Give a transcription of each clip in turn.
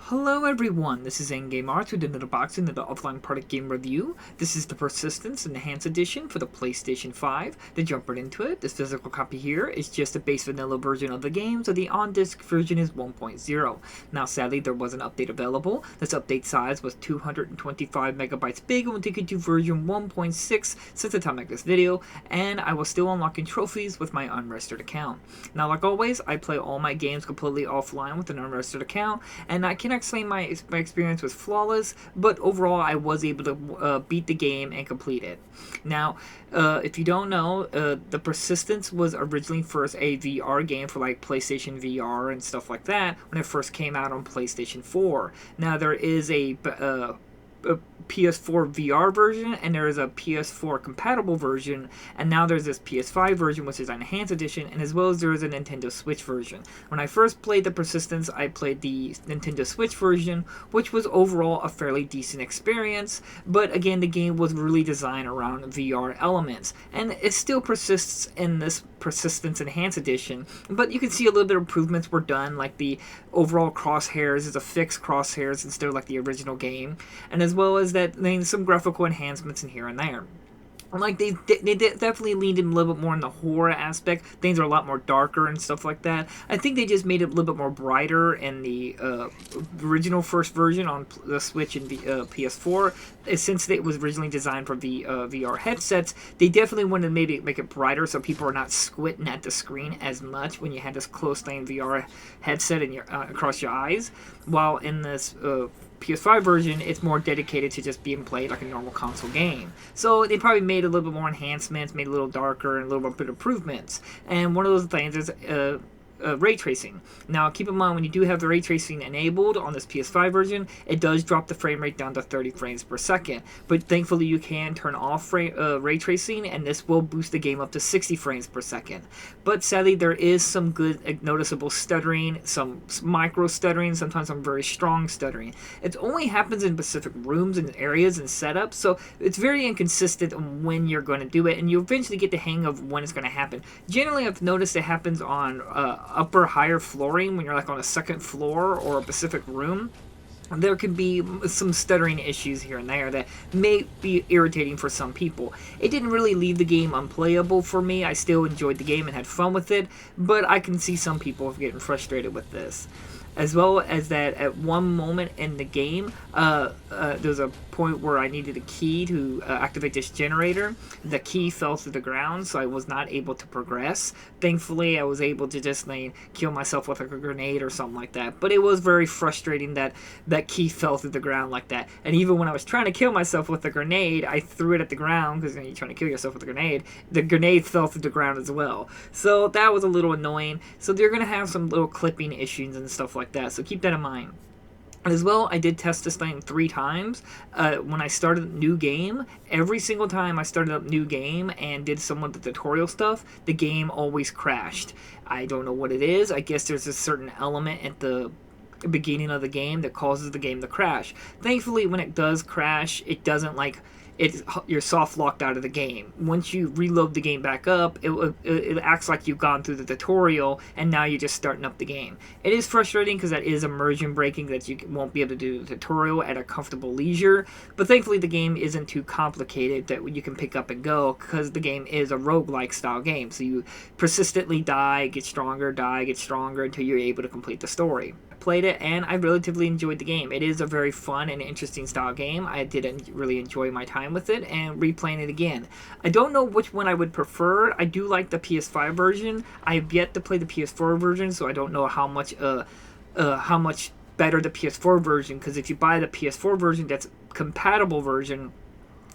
Hello everyone, this is Endgame Arts with another boxing and the offline product game review. This is the Persistence Enhanced Edition for the PlayStation 5. To jump right into it, this physical copy here is just a base vanilla version of the game, so the on-disc version is 1.0. Now sadly there was an update available. This update size was 225 megabytes big and will take you to version 1.6 since the time I make this video, and I was still unlocking trophies with my unregistered account. Now like always, I play all my games completely offline with an unregistered account, and I cannot say my experience was flawless, but overall I was able to beat the game and complete it. Now, if you don't know, the Persistence was originally first a VR game for like PlayStation VR and stuff like that when it first came out on PlayStation 4. Now there is a PS4 VR version, and there is a PS4 compatible version, and now there's this PS5 version, which is an enhanced edition, and as well as there is a Nintendo Switch version. When I first played the Persistence, I played the Nintendo Switch version, which was overall a fairly decent experience, but again, the game was really designed around VR elements, and it still persists in this Persistence Enhanced Edition, but you can see a little bit of improvements were done, like the overall crosshairs is a fixed crosshairs instead of like the original game, and as well as that, some graphical enhancements in here and there. Like they definitely leaned in a little bit more in the horror aspect. Things are a lot more darker and stuff like that. I think they just made it a little bit more brighter in the original first version on the Switch and the PS4. Since it was originally designed for the VR headsets, they definitely wanted to maybe make it brighter so people are not squinting at the screen as much when you had this close-line VR headset in your across your eyes. While in this PS5 version, it's more dedicated to just being played like a normal console game. So they probably made a little bit more enhancements, made it a little darker, and a little bit of improvements. And one of those things is ray tracing. Now keep in mind, when you do have the ray tracing enabled on this PS5 version, it does drop the frame rate down to 30 frames per second, but thankfully you can turn off ray tracing, and this will boost the game up to 60 frames per second. But sadly there is some good noticeable stuttering, some micro stuttering, sometimes some very strong stuttering. It only happens in specific rooms and areas and setups, so it's very inconsistent on when you're going to do it, and you eventually get the hang of when it's going to happen. Generally I've noticed it happens on upper higher flooring when you're like on a second floor or a specific room. There could be some stuttering issues here and there that may be irritating for some people. It didn't really leave the game unplayable for me. I still enjoyed the game and had fun with it, but I can see some people getting frustrated with this. As well as that at one moment in the game, there's a point where I needed a key to activate this generator. The key fell to the ground, so I was not able to progress. Thankfully, I was able to just kill myself with like a grenade or something like that. But it was very frustrating that that key fell to the ground like that. And even when I was trying to kill myself with a grenade, I threw it at the ground, because you're trying to kill yourself with a grenade. The grenade fell to the ground as well. So that was a little annoying. So they're going to have some little clipping issues and stuff like that, so keep that in mind. As well, I did test this thing 3 times. When I started a new game, every single time I started up new game and did some of the tutorial stuff, the game always crashed. I don't know what it is. I guess there's a certain element at the beginning of the game that causes the game to crash. Thankfully, when it does crash, it doesn't you're soft locked out of the game. Once you reload the game back up, it acts like you've gone through the tutorial and now you're just starting up the game. It is frustrating because that is immersion breaking, that you won't be able to do the tutorial at a comfortable leisure, but thankfully the game isn't too complicated that you can pick up and go, because the game is a roguelike style game, so you persistently die, get stronger until you're able to complete the story. Played it and I relatively enjoyed the game. It is a very fun and interesting style game. I did really enjoy my time with it and replaying it again. I don't know which one I would prefer. I do like the PS5 version. I have yet to play the PS4 version, so I don't know how much better the PS4 version, because if you buy the PS4 version, that's compatible version,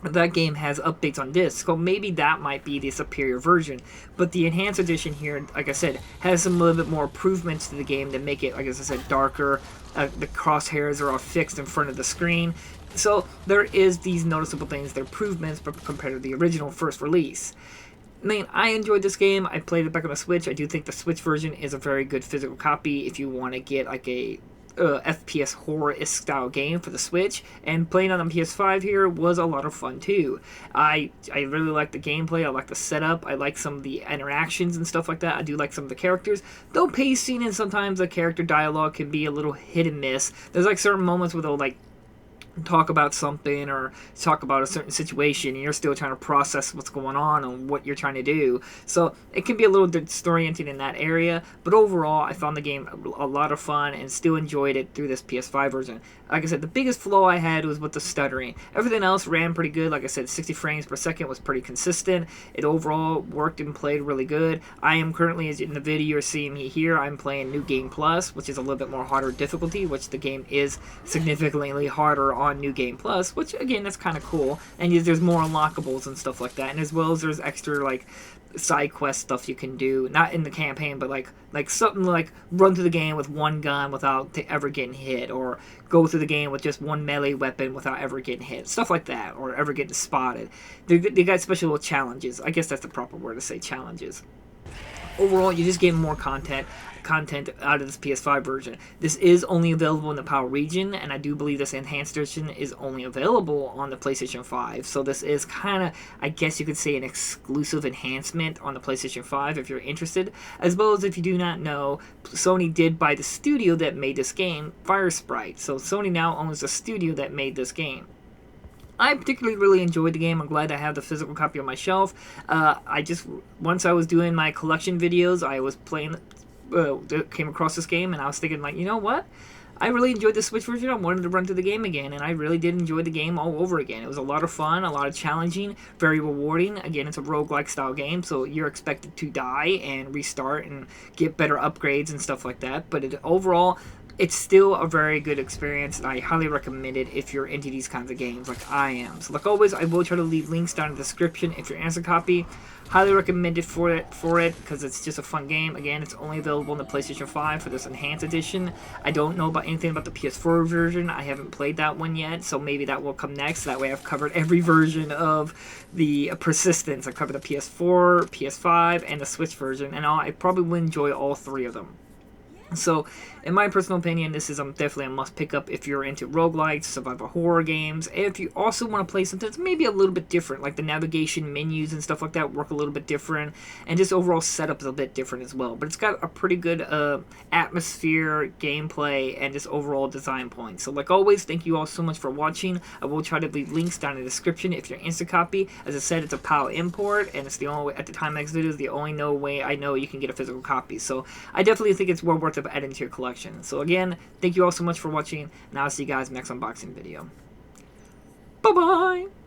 that game has updates on disc, so maybe that might be the superior version. But the enhanced edition here, like I said, has some little bit more improvements to the game that make it, like I said, darker. The crosshairs are all fixed in front of the screen, so there is these noticeable things, they're improvements compared to the original first release. I enjoyed this game. I played it back on the Switch. I do think the Switch version is a very good physical copy if you want to get like a FPS horror-esque style game for the Switch, and playing on the PS5 here was a lot of fun too. I really like the gameplay, I like the setup, I like some of the interactions and stuff like that. I do like some of the characters, though pacing and sometimes the character dialogue can be a little hit and miss. There's like certain moments where they'll like talk about something or talk about a certain situation and you're still trying to process what's going on and what you're trying to do, so it can be a little disorienting in that area. But overall, I found the game a lot of fun and still enjoyed it through this PS5 version. Like I said, the biggest flaw I had was with the stuttering. Everything else ran pretty good. Like I said, 60 frames per second was pretty consistent. It overall worked and played really good. I am currently, as in the video you're seeing me here, I'm playing New Game Plus, which is a little bit more harder difficulty, which the game is significantly harder on New Game Plus, which again, that's kind of cool. And there's more unlockables and stuff like that, and as well as there's extra like side quest stuff you can do, not in the campaign, but like something like run through the game with one gun without ever getting hit, or go through the game with just one melee weapon without ever getting hit, stuff like that, or ever getting spotted. They got special little challenges. I guess that's the proper word to say, challenges. Overall, you just get more content out of this PS5 version. This is only available in the PAL region, and I do believe this enhanced edition is only available on the PlayStation 5. So this is kind of, I guess you could say, an exclusive enhancement on the PlayStation 5 if you're interested. As well as, if you do not know, Sony did buy the studio that made this game, Firesprite. So Sony now owns the studio that made this game. I particularly really enjoyed the game. I'm glad I have the physical copy on my shelf. Once I was doing my collection videos, I was playing, came across this game, and I was thinking, like, you know what? I really enjoyed the Switch version. I wanted to run through the game again, and I really did enjoy the game all over again. It was a lot of fun, a lot of challenging, very rewarding. Again, it's a roguelike style game, so you're expected to die and restart and get better upgrades and stuff like that. But overall, it's still a very good experience, and I highly recommend it if you're into these kinds of games like I am. So like always, I will try to leave links down in the description if you're interested in a copy. Highly recommend it for it because it's just a fun game. Again, it's only available on the PlayStation 5 for this enhanced edition. I don't know about anything about the PS4 version. I haven't played that one yet, so maybe that will come next. That way I've covered every version of the Persistence. I covered the PS4, PS5, and the Switch version, and I probably will enjoy all three of them. So, in my personal opinion, this is definitely a must pick up if you're into roguelikes, survival horror games, and if you also want to play something that's maybe a little bit different, like the navigation menus and stuff like that work a little bit different, and just overall setup is a bit different as well. But it's got a pretty good atmosphere, gameplay, and just overall design points. So, like always, thank you all so much for watching. I will try to leave links down in the description if you're instant copy. As I said, it's a PAL import, and it's the only way, at the time of this video, is the only way I know you can get a physical copy. So, I definitely think it's well worth it adding to your collection. So again, thank you all so much for watching, and I'll see you guys next unboxing video. Bye bye.